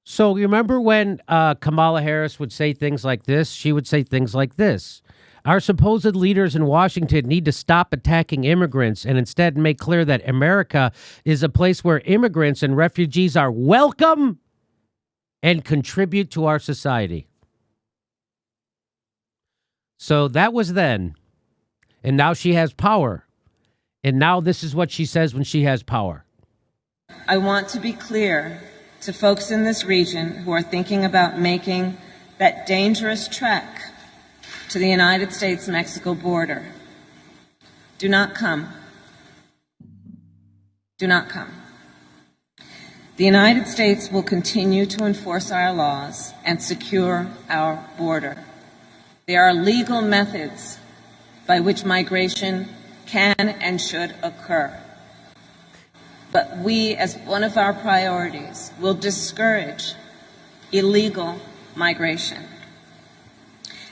So you remember when Kamala Harris would say things like this? She would say things like this. Our supposed leaders in Washington need to stop attacking immigrants and instead make clear that America is a place where immigrants and refugees are welcome and contribute to our society. So that was then. And now she has power. And now this is what she says when she has power. I want to be clear to folks in this region who are thinking about making that dangerous trek to the United States-Mexico border. Do not come. Do not come. The United States will continue to enforce our laws and secure our border. There are legal methods by which migration can and should occur. But we, as one of our priorities, will discourage illegal migration.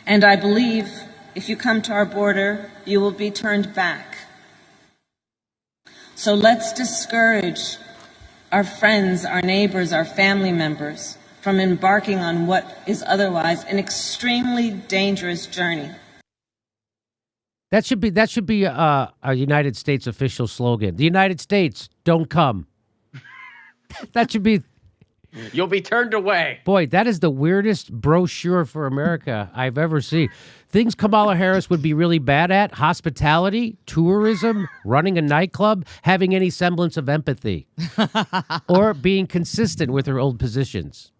And I believe if you come to our border, you will be turned back. So let's discourage our friends, our neighbors, our family members from embarking on what is otherwise an extremely dangerous journey. That should be a United States official slogan. The United States, don't come. That should be. You'll be turned away. Boy, that is the weirdest brochure for America I've ever seen. Things Kamala Harris would be really bad at: hospitality, tourism, running a nightclub, having any semblance of empathy, or being consistent with her old positions.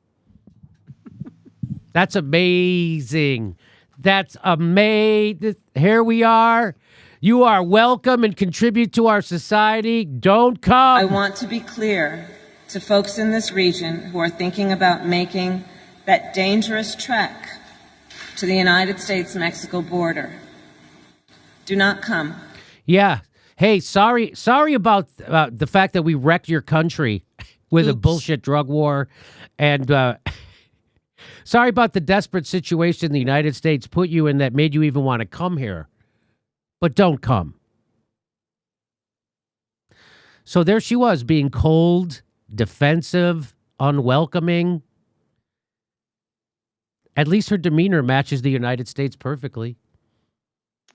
That's amazing. That's amazing. Here we are. You are welcome and contribute to our society. Don't come. I want to be clear to folks in this region who are thinking about making that dangerous trek to the United States-Mexico border. Do not come. Yeah. Hey, sorry about the fact that we wrecked your country with a bullshit drug war, and sorry about the desperate situation the United States put you in that made you even want to come here. But don't come. So there she was, being cold, defensive, unwelcoming. At least her demeanor matches the United States perfectly.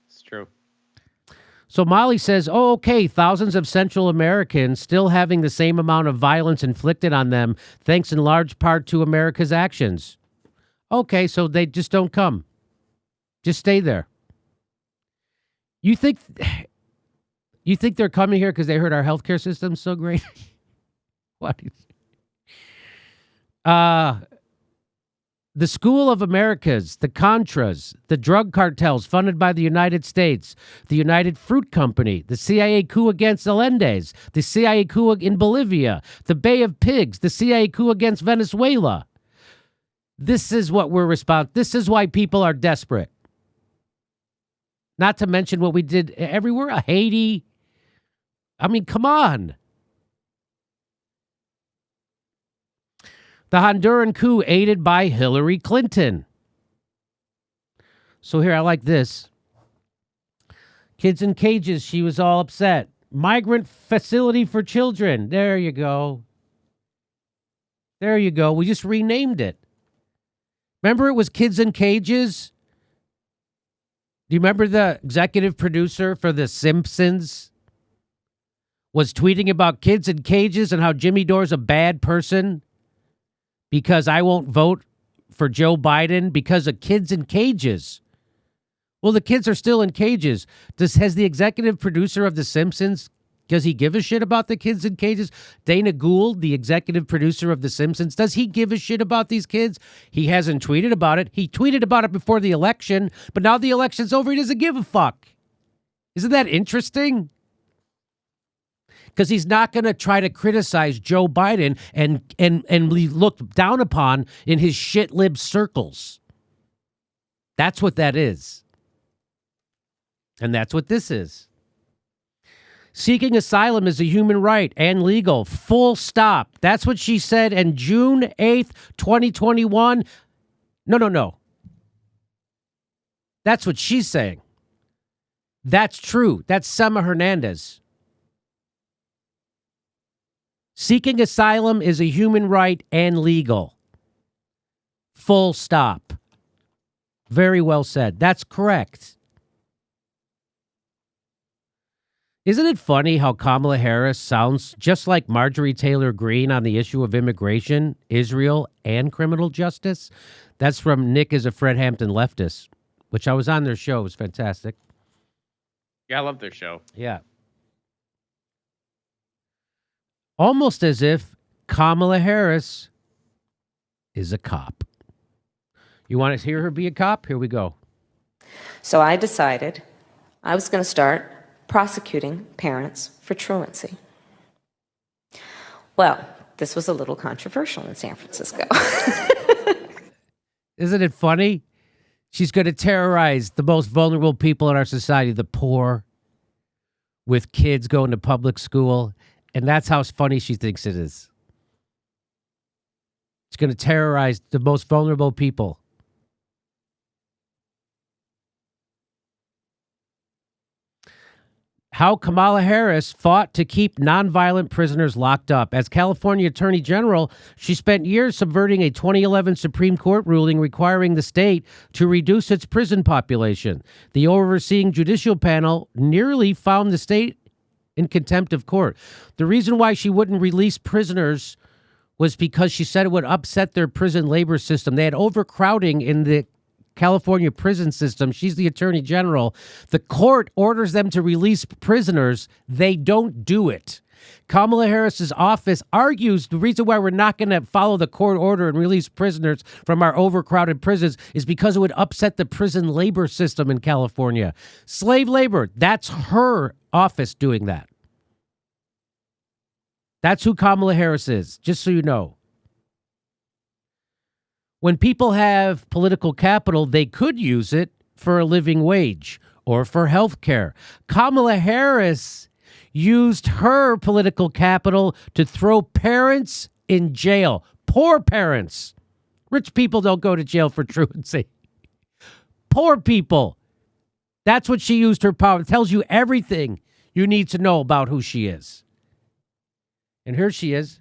It's true. So Molly says, oh, okay, thousands of Central Americans still having the same amount of violence inflicted on them, thanks in large part to America's actions. Okay, so they just don't come. Just stay there. You think they're coming here because they heard our healthcare system's so great? What? The School of Americas, the Contras, the drug cartels funded by the United States, the United Fruit Company, the CIA coup against Allendez, the CIA coup in Bolivia, the Bay of Pigs, the CIA coup against Venezuela. This is what we're responsible. This is why people are desperate. Not to mention what we did everywhere. Haiti. I mean, come on. The Honduran coup aided by Hillary Clinton. So here, I like this. Kids in cages, she was all upset. Migrant facility for children. There you go. There you go. We just renamed it. Remember it was Kids in Cages? Do you remember the executive producer for The Simpsons was tweeting about kids in cages and how Jimmy Dore's a bad person because I won't vote for Joe Biden because of kids in cages? Well, the kids are still in cages. Has the executive producer of The Simpsons, does he give a shit about the kids in cages? Dana Gould, the executive producer of The Simpsons, does he give a shit about these kids? He hasn't tweeted about it. He tweeted about it before the election, but now the election's over, he doesn't give a fuck. Isn't that interesting? Because he's not going to try to criticize Joe Biden and be looked down upon in his shit lib circles. That's what that is. And that's what this is. Seeking asylum is a human right and legal. Full stop. That's what she said on June 8th, 2021. No. That's what she's saying. That's true. That's Sema Hernandez. Seeking asylum is a human right and legal. Full stop. Very well said. That's correct. Isn't it funny how Kamala Harris sounds just like Marjorie Taylor Greene on the issue of immigration, Israel, and criminal justice? That's from Nick is a Fred Hampton leftist, which I was on their show. It was fantastic. Yeah, I love their show. Yeah. Almost as if Kamala Harris is a cop. You want to hear her be a cop? Here we go. So I decided I was going to start prosecuting parents for truancy. Well, this was a little controversial in San Francisco. Isn't it funny? She's going to terrorize the most vulnerable people in our society, the poor, with kids going to public school. And that's how funny she thinks it is. She's going to terrorize the most vulnerable people. How Kamala Harris fought to keep nonviolent prisoners locked up. As California Attorney General, she spent years subverting a 2011 Supreme Court ruling requiring the state to reduce its prison population. The overseeing judicial panel nearly found the state in contempt of court. The reason why she wouldn't release prisoners was because she said it would upset their prison labor system. They had overcrowding in the California prison system. She's the attorney general. The court orders them to release prisoners. They don't do it. Kamala Harris's office argues the reason why we're not going to follow the court order and release prisoners from our overcrowded prisons is because it would upset the prison labor system in California. Slave labor, that's her office doing that. That's who Kamala Harris is, just so you know. When people have political capital, they could use it for a living wage or for health care. Kamala Harris used her political capital to throw parents in jail. Poor parents. Rich people don't go to jail for truancy. Poor people. That's what she used her power. It tells you everything you need to know about who she is. And here she is.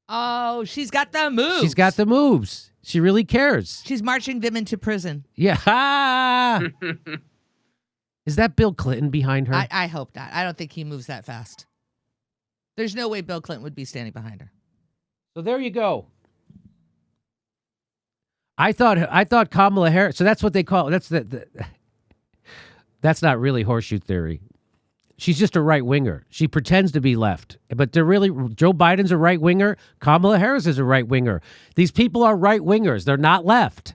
Oh, she's got the moves. She's got the moves. She really cares. She's marching them into prison. Yeah. Is that Bill Clinton behind her? I hope not. I don't think he moves that fast. There's no way Bill Clinton would be standing behind her. So there you go. I thought Kamala Harris. So that's what they call. That's that's not really horseshoe theory. She's just a right winger. She pretends to be left, but they're really Joe Biden's a right winger. Kamala Harris is a right winger. These people are right wingers. They're not left.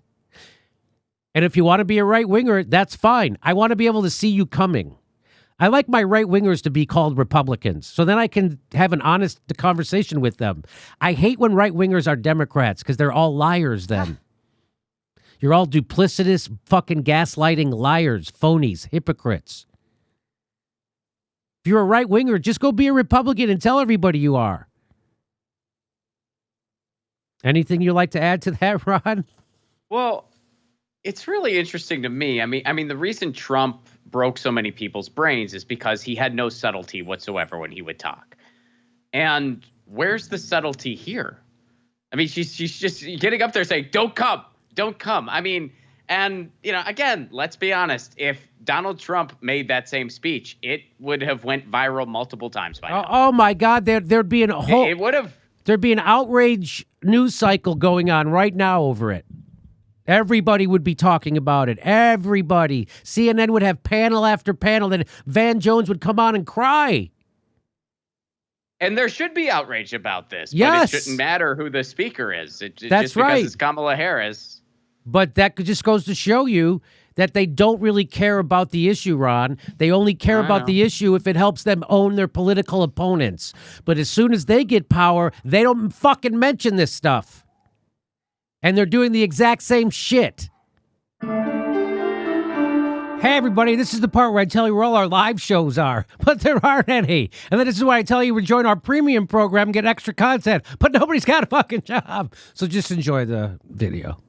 And if you want to be a right winger, that's fine. I want to be able to see you coming. I like my right wingers to be called Republicans, so then I can have an honest conversation with them. I hate when right wingers are Democrats because they're all liars then. You're all duplicitous, fucking gaslighting liars, phonies, hypocrites. If you're a right winger, just go be a Republican and tell everybody you are. Anything you'd like to add to that, Ron? Well, it's really interesting to me. I mean, the reason Trump broke so many people's brains is because he had no subtlety whatsoever when he would talk. And where's the subtlety here? I mean, she's just getting up there saying, "Don't come, don't come." I mean, and again, let's be honest. If Donald Trump made that same speech, it would have went viral multiple times by now. Oh my God, there'd be a whole. It would have. There'd be an outrage news cycle going on right now over it. Everybody would be talking about it. Everybody. CNN would have panel after panel. Then Van Jones would come on and cry. And there should be outrage about this. Yes. But it shouldn't matter who the speaker is. That's just because right. it's Kamala Harris. But that just goes to show you that they don't really care about the issue, Ron. They only care about the issue if it helps them own their political opponents. But as soon as they get power, they don't fucking mention this stuff. And they're doing the exact same shit. Hey, everybody, this is the part where I tell you where all our live shows are, but there aren't any. And then this is why I tell you to join our premium program and get extra content, but nobody's got a fucking job. So just enjoy the video.